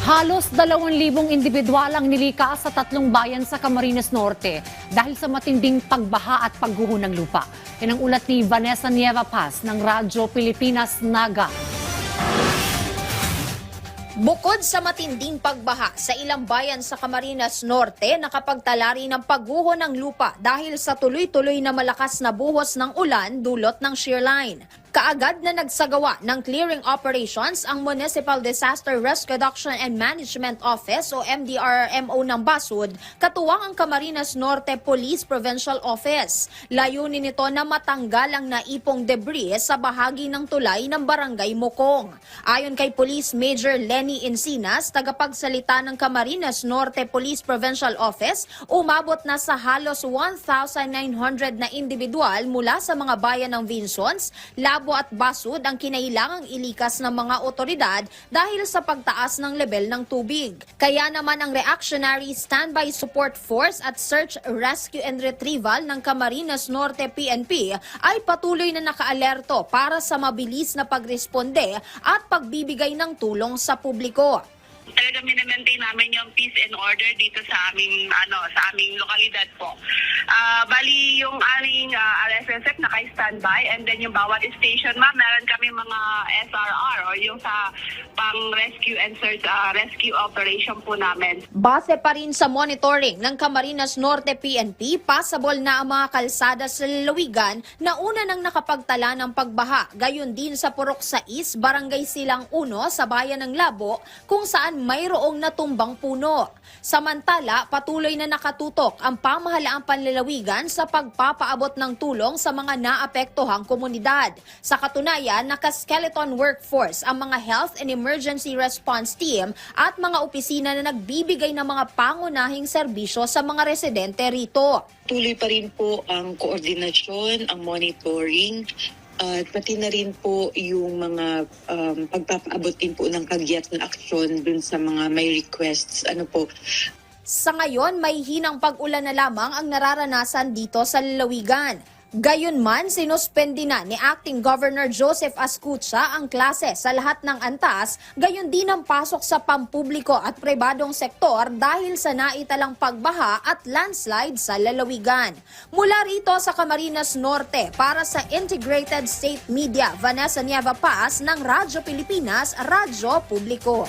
Halos 2,000 individual ang nilikas sa 3 bayan sa Camarines Norte dahil sa matinding pagbaha at pagguho ng lupa. Yan ang ulat ni Vanessa Nieva Paz ng Radyo Pilipinas Naga. Bukod sa matinding pagbaha sa ilang bayan sa Camarines Norte, nakapagtala rin ng pagguho ng lupa dahil sa tuloy-tuloy na malakas na buhos ng ulan dulot ng shear line. Kaagad na nagsagawa ng clearing operations ang Municipal Disaster Risk Reduction and Management Office o MDRRMO ng Basud, katuwang ang Camarines Norte Police Provincial Office. Layunin nito na matanggal ang naipong debris sa bahagi ng tulay ng Barangay Mokong. Ayon kay Police Major Lenny Encinas, tagapagsalita ng Camarines Norte Police Provincial Office, umabot na sa halos 1,900 na individual mula sa mga bayan ng Vinsons, Labo at Basud ang kinailangang ilikas ng mga otoridad dahil sa pagtaas ng level ng tubig. Kaya naman ang Reactionary Standby Support Force at Search, Rescue and Retrieval ng Camarines Norte PNP ay patuloy na nakaalerto para sa mabilis na pagresponde at pagbibigay ng tulong sa publiko. Talagang minamaintain namin yung peace and order dito sa aming lokalidad po. Bali yung aming RSSF naka-standby, and then yung bawat station meron kami mga SRR o yung sa pang-rescue and search rescue operation po namin. Base pa rin sa monitoring ng Camarines Norte PNP, passable na ang mga kalsada sa lalawigan na una nang nakapagtala ng pagbaha. Gayon din sa Purok 6, Barangay Silang 1 sa bayan ng Labo, kung saan mayroong natumbang puno. Samantala, patuloy na nakatutok ang pamahalaang panlalawigan sa pagpapaabot ng tulong sa mga naapektuhang komunidad. Sa katunayan, naka-skeleton workforce ang mga Health and Emergency Response Team at mga opisina na nagbibigay ng mga pangunahing serbisyo sa mga residente rito. Tuloy pa rin po ang koordinasyon, ang monitoring, at pati na rin po yung mga pagpapaabot din po ng kagyat na aksyon dun sa mga may requests. Sa ngayon, may hinang pag-ulan na lamang ang nararanasan dito sa lalawigan. Gayunman, sinuspende na ni Acting Governor Joseph Ascutsa ang klase sa lahat ng antas, gayon din ang pasok sa pampubliko at pribadong sektor dahil sa naitalang pagbaha at landslide sa lalawigan. Mula rito sa Camarines Norte, para sa Integrated State Media, Vanessa Nieva Paz ng Radyo Pilipinas, Radyo Publiko.